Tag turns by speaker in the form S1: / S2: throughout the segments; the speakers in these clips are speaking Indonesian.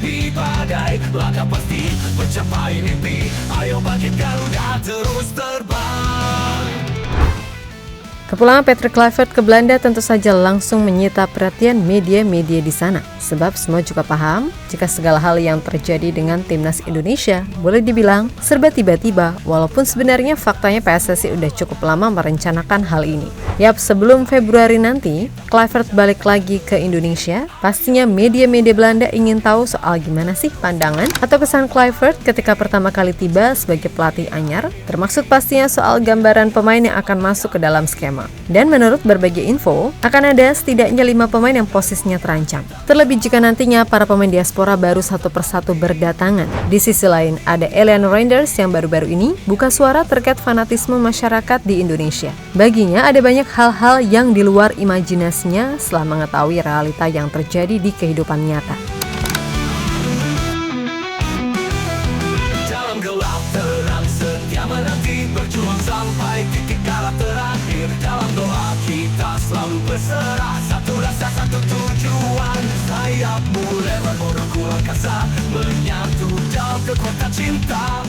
S1: di badai, langkah pasti mencapai mimpi. Ayo bangkit Garuda, terus terbang.
S2: Kepulangan Patrick Kluivert ke Belanda tentu saja langsung menyita perhatian media-media di sana. Sebab semua juga paham jika segala hal yang terjadi dengan timnas Indonesia boleh dibilang serba tiba-tiba, walaupun sebenarnya faktanya PSSI udah cukup lama merencanakan hal ini. Yap, sebelum Februari nanti, Kluivert balik lagi ke Indonesia, pastinya media-media Belanda ingin tahu soal gimana sih pandangan atau kesan Kluivert ketika pertama kali tiba sebagai pelatih anyar, termasuk pastinya soal gambaran pemain yang akan masuk ke dalam skema. Dan menurut berbagai info, akan ada setidaknya 5 pemain yang posisinya terancam. Terlebih jika nantinya para pemain diaspora baru satu persatu berdatangan. Di sisi lain, ada Elian Reinders yang baru-baru ini buka suara terkait fanatisme masyarakat di Indonesia. Baginya ada banyak hal-hal yang di luar imajinasinya setelah mengetahui realita yang terjadi di kehidupan nyata.
S1: Dalam gelap terang setia menanti, berjuang sampai titik kalah terakhir. Dalam doa kita selalu berserah, satu rasa satu tujuan. Sayapmu lebar bodohku angkasa, menyatu dalam kekuatan cinta.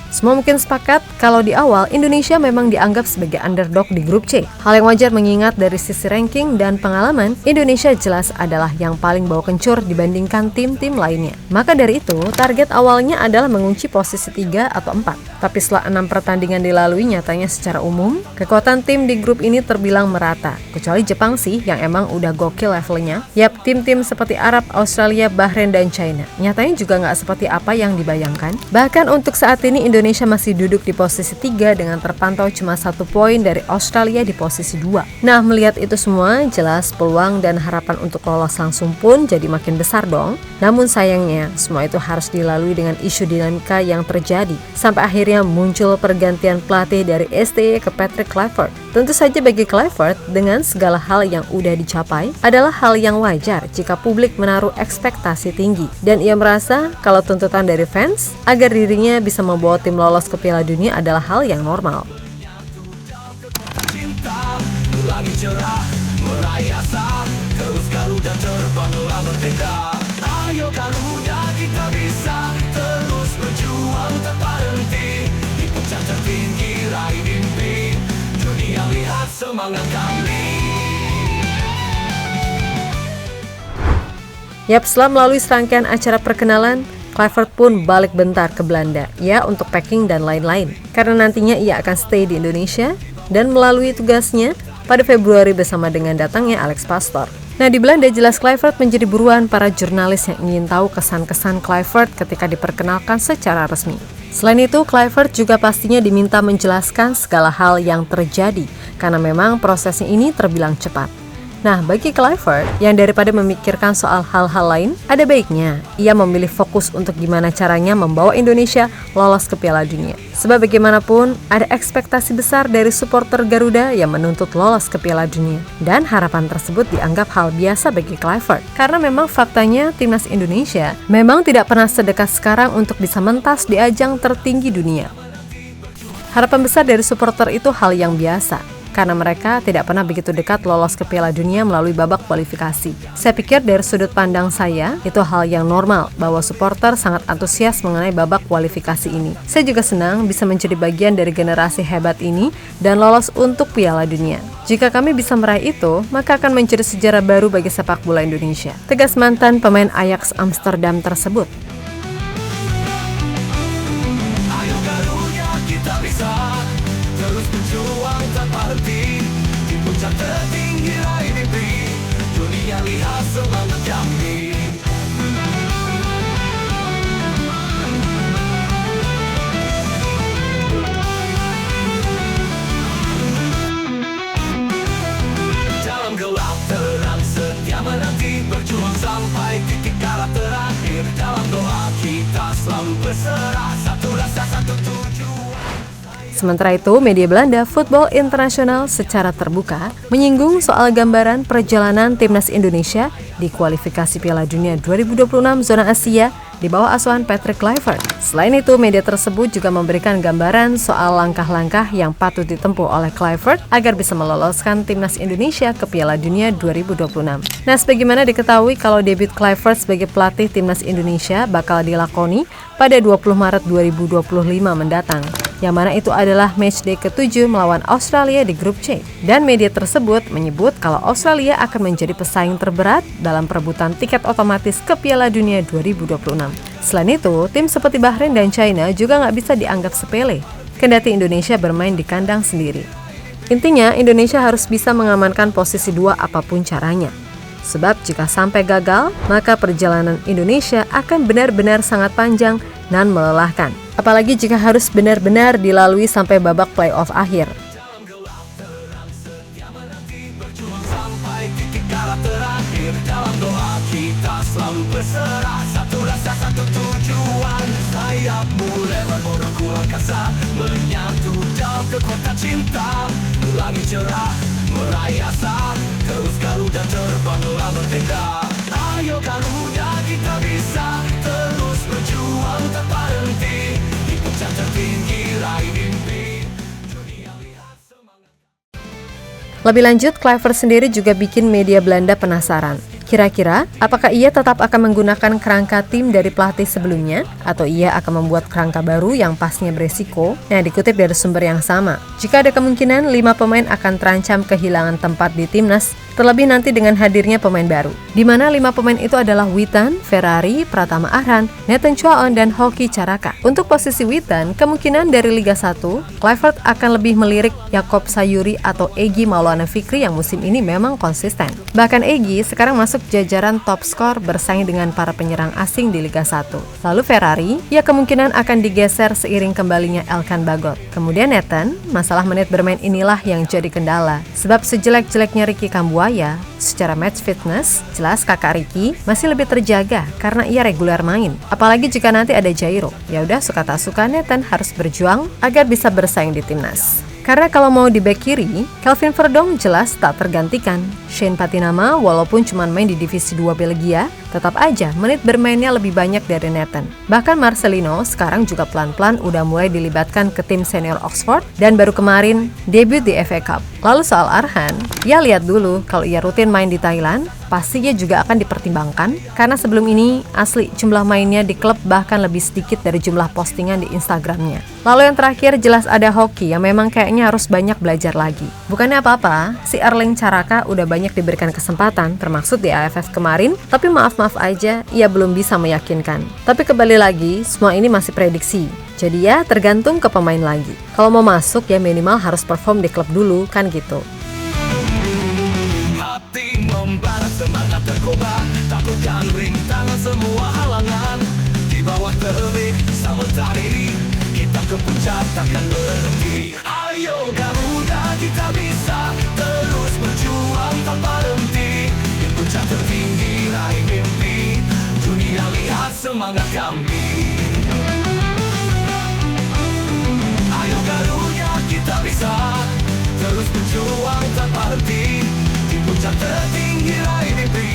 S2: Semua mungkin sepakat kalau di awal Indonesia memang dianggap sebagai underdog di grup C. Hal yang wajar mengingat dari sisi ranking dan pengalaman, Indonesia jelas adalah yang paling bawa kencur dibandingkan tim-tim lainnya. Maka dari itu, target awalnya adalah mengunci posisi 3 atau 4. Tapi setelah 6 pertandingan dilalui, nyatanya secara umum, kekuatan tim di grup ini terbilang merata. Kecuali Jepang sih yang emang udah gokil levelnya. Yap, tim-tim seperti Arab, Australia, Bahrain, dan China nyatanya juga nggak seperti apa yang dibayangkan. Bahkan untuk saat ini Indonesia masih duduk di posisi 3 dengan terpantau cuma 1 poin dari Australia di posisi 2. Nah, melihat itu semua, jelas peluang dan harapan untuk lolos langsung pun jadi makin besar dong. Namun sayangnya, semua itu harus dilalui dengan isu dinamika yang terjadi. Sampai akhirnya muncul pergantian pelatih dari STY ke Patrick Kluivert. Tentu saja bagi Kluivert, dengan segala hal yang udah dicapai, adalah hal yang wajar jika publik menaruh ekspektasi tinggi. Dan ia merasa kalau tuntutan dari fans agar dirinya bisa membawa tim lolos ke Piala Dunia adalah hal yang normal.
S1: Cinta, langit cerah, meraih asa, terus Garuda terbanglah merdeka. Ayo Garuda, kita bisa terus berjuang tanpa henti. Di puncak tertinggi raih mimpi, dunia lihat semangat kami.
S2: Yap, setelah melalui serangkaian acara perkenalan, Kluivert pun balik bentar ke Belanda, ya untuk packing dan lain-lain. Karena nantinya ia akan stay di Indonesia dan melalui tugasnya pada Februari bersama dengan datangnya Alex Pastoor. Nah, di Belanda jelas Kluivert menjadi buruan para jurnalis yang ingin tahu kesan-kesan Kluivert ketika diperkenalkan secara resmi. Selain itu, Kluivert juga pastinya diminta menjelaskan segala hal yang terjadi, karena memang prosesnya ini terbilang cepat. Nah, bagi Kluivert, yang daripada memikirkan soal hal-hal lain, ada baiknya ia memilih fokus untuk gimana caranya membawa Indonesia lolos ke Piala Dunia. Sebab bagaimanapun, ada ekspektasi besar dari supporter Garuda yang menuntut lolos ke Piala Dunia. Dan harapan tersebut dianggap hal biasa bagi Kluivert. Karena memang faktanya timnas Indonesia memang tidak pernah sedekat sekarang untuk bisa mentas di ajang tertinggi dunia. Harapan besar dari supporter itu hal yang biasa, karena mereka tidak pernah begitu dekat lolos ke Piala Dunia melalui babak kualifikasi. Saya pikir dari sudut pandang saya, itu hal yang normal bahwa supporter sangat antusias mengenai babak kualifikasi ini. Saya juga senang bisa menjadi bagian dari generasi hebat ini dan lolos untuk Piala Dunia. Jika kami bisa meraih itu, maka akan menjadi sejarah baru bagi sepak bola Indonesia, tegas mantan pemain Ajax Amsterdam tersebut.
S1: Ayo Garuda, kita bisa terus berjuang tanpa henti. Di puncak tertinggi raih mimpi, dunia lihat semangat kami. Dalam gelap terang setia menanti, berjuang sampai titik kalah terakhir. Dalam doa kita selalu berserah, satu rasa satu tujuan.
S2: Sementara itu, media Belanda Football International secara terbuka menyinggung soal gambaran perjalanan timnas Indonesia di kualifikasi Piala Dunia 2026 zona Asia di bawah asuhan Patrick Kluivert. Selain itu, media tersebut juga memberikan gambaran soal langkah-langkah yang patut ditempuh oleh Kluivert agar bisa meloloskan timnas Indonesia ke Piala Dunia 2026. Nah, sebagaimana diketahui kalau debut Kluivert sebagai pelatih timnas Indonesia bakal dilakoni pada 20 Maret 2025 mendatang, yang mana itu adalah matchday ke-7 melawan Australia di grup C. Dan media tersebut menyebut kalau Australia akan menjadi pesaing terberat dalam perebutan tiket otomatis ke Piala Dunia 2026. Selain itu, tim seperti Bahrain dan China juga nggak bisa dianggap sepele, kendati Indonesia bermain di kandang sendiri. Intinya, Indonesia harus bisa mengamankan posisi 2 apapun caranya. Sebab jika sampai gagal, maka perjalanan Indonesia akan benar-benar sangat panjang dan melelahkan. Apalagi jika harus benar-benar dilalui sampai babak playoff akhir.
S1: Sampai titik darah terakhir, dalam doa kita selalu berserah. Satu rasa, satu tujuan, sayapmu lebar bodohku angkasa, menyatu dalam kekuatan cinta. Langit cerah, meraih asa, terus Garuda terbanglah merdeka. Ayo Garuda, kita bisa terus berjuang tanpa henti, di puncak tertinggi raih mimpi. Dunia lihat semangat.
S2: Lebih lanjut, Kluivert sendiri juga bikin media Belanda penasaran. Kira-kira, apakah ia tetap akan menggunakan kerangka tim dari pelatih sebelumnya? Atau ia akan membuat kerangka baru yang pasnya beresiko? Nah, dikutip dari sumber yang sama. Jika ada kemungkinan 5 pemain akan terancam kehilangan tempat di timnas, terlebih nanti dengan hadirnya pemain baru. Di mana 5 pemain itu adalah Witan, Ferrari, Pratama Arhan, Nathan Chuaon, dan Hoki Caraka. Untuk posisi Witan, kemungkinan dari Liga 1, Kluivert akan lebih melirik Yakob Sayuri atau Egy Maulana Fikri yang musim ini memang konsisten. Bahkan Egy sekarang masuk jajaran top skor bersaing dengan para penyerang asing di Liga 1. Lalu Ferrari, ya kemungkinan akan digeser seiring kembalinya Elkan Bagot. Kemudian Nathan, masalah menit bermain inilah yang jadi kendala. Sebab sejelek-jeleknya Ricky Kambuaya, secara match fitness, jelas kakak Ricky masih lebih terjaga karena ia reguler main. Apalagi jika nanti ada Jairo. Ya udah, suka tak suka Nathan harus berjuang agar bisa bersaing di timnas. Karena kalau mau di back kiri, Kelvin Verdonk jelas tak tergantikan. Shane Patinama walaupun cuma main di divisi 2 Belgia, tetap aja menit bermainnya lebih banyak dari Nathan. Bahkan Marcelino sekarang juga pelan-pelan udah mulai dilibatkan ke tim senior Oxford dan baru kemarin debut di FA Cup. Lalu soal Arhan, ya lihat dulu kalau ia rutin main di Thailand, pasti ia juga akan dipertimbangkan karena sebelum ini asli jumlah mainnya di klub bahkan lebih sedikit dari jumlah postingan di Instagramnya. Lalu yang terakhir jelas ada Hoki yang memang kayaknya harus banyak belajar lagi. Bukannya apa-apa, si Erling Caraka udah banyak diberikan kesempatan termasuk di AFF kemarin, tapi maaf aja ia belum bisa meyakinkan. Tapi kembali lagi, semua ini masih prediksi. Jadi ya tergantung ke pemain lagi. Kalau mau masuk ya minimal harus perform di klub dulu kan gitu.
S1: Hati membara, semangat terkobar, takutkan rintangan semua halangan. Di bawah terbit samudra ini, kita ke puncak takkan berhenti. Ayo Garuda, kita bisa terus berjuang tanpa henti, di puncak tertinggi raih mimpi. Dunia lihat semangat kami. Ayo Garuda, kita bisa terus berjuang tanpa henti, di puncak tertinggi raih mimpi.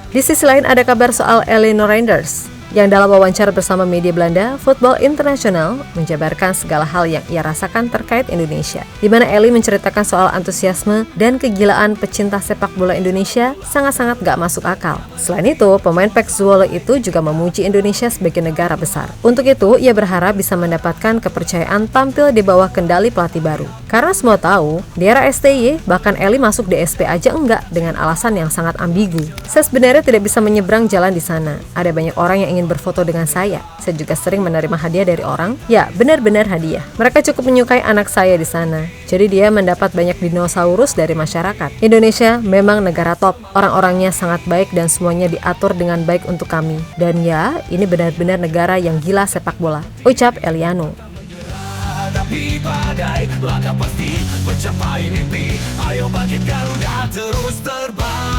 S2: Di sisi lain ada kabar soal Elinor Reinders yang dalam wawancara bersama media Belanda Football International menjabarkan segala hal yang ia rasakan terkait Indonesia, di mana Eli menceritakan soal antusiasme dan kegilaan pecinta sepak bola Indonesia sangat-sangat gak masuk akal. Selain itu, pemain PEC Zwolle itu juga memuji Indonesia sebagai negara besar. Untuk itu, ia berharap bisa mendapatkan kepercayaan tampil di bawah kendali pelatih baru. Karena semua tahu, di era STY, bahkan Eli masuk DSP aja enggak dengan alasan yang sangat ambigu. Saya sebenarnya tidak bisa menyeberang jalan di sana. Ada banyak orang yang ingin berfoto dengan saya. Saya juga sering menerima hadiah dari orang. Ya, benar-benar hadiah. Mereka cukup menyukai anak saya di sana. Jadi dia mendapat banyak dinosaurus dari masyarakat. Indonesia memang negara top. Orang-orangnya sangat baik dan semuanya diatur dengan baik untuk kami. Dan ya, ini benar-benar negara yang gila sepak bola. Ucap Eliano.
S1: Hadapi badai, langkah pasti mencapai mimpi. Ayo bangkit Garuda, terus terbang.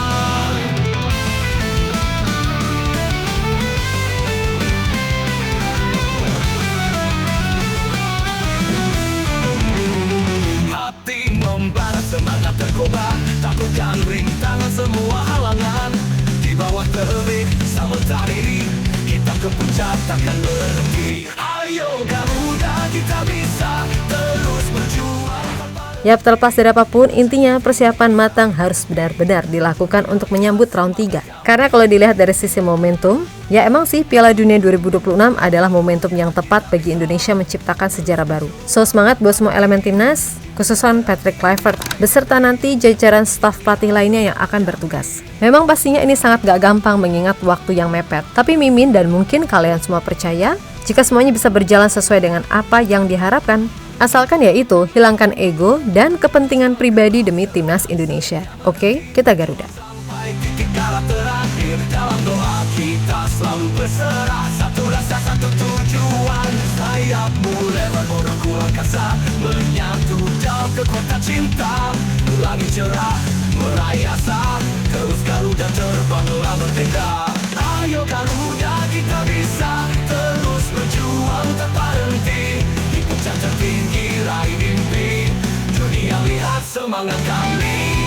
S1: ke puncak takkan berhenti. Ayo Garuda, kita bisa terus berjuang tanpa...
S2: Yap, terlepas dari apapun, intinya persiapan matang harus benar-benar dilakukan untuk menyambut round 3. Karena kalau dilihat dari sisi momentum, ya emang sih Piala Dunia 2026 adalah momentum yang tepat bagi Indonesia menciptakan sejarah baru. So semangat buat semua elemen timnas, khususan Patrick Kluivert, beserta nanti jajaran staf pelatih lainnya yang akan bertugas. Memang pastinya ini sangat gak gampang mengingat waktu yang mepet. Tapi Mimin dan mungkin kalian semua percaya, jika semuanya bisa berjalan sesuai dengan apa yang diharapkan, asalkan yaitu hilangkan ego dan kepentingan pribadi demi timnas Indonesia. Oke, kita Garuda.
S1: Sampai titik darah terakhir dalam doa kita selalu berserah. Satu rasa, satu tujuan. Sayapmu lebar bodohku angkasa, menyatu dalam kekuatan cinta. Langit cerah, meraih asa, terus Garuda terbanglah merdeka. Ayo Garuda, kita bisa terus berjuang tanpa henti. Di puncak tertinggi raih mimpi, dunia lihat semangat kami.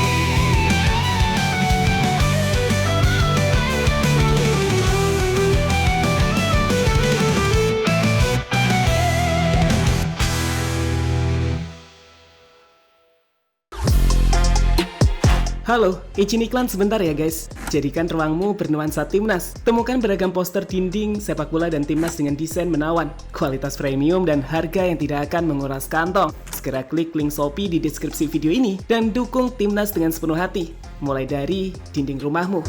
S3: Halo, izin iklan sebentar ya guys. Jadikan ruangmu bernuansa timnas. Temukan beragam poster dinding, sepak bola dan timnas dengan desain menawan, kualitas premium dan harga yang tidak akan menguras kantong. Segera klik link Shopee di deskripsi video ini dan dukung timnas dengan sepenuh hati. Mulai dari dinding rumahmu.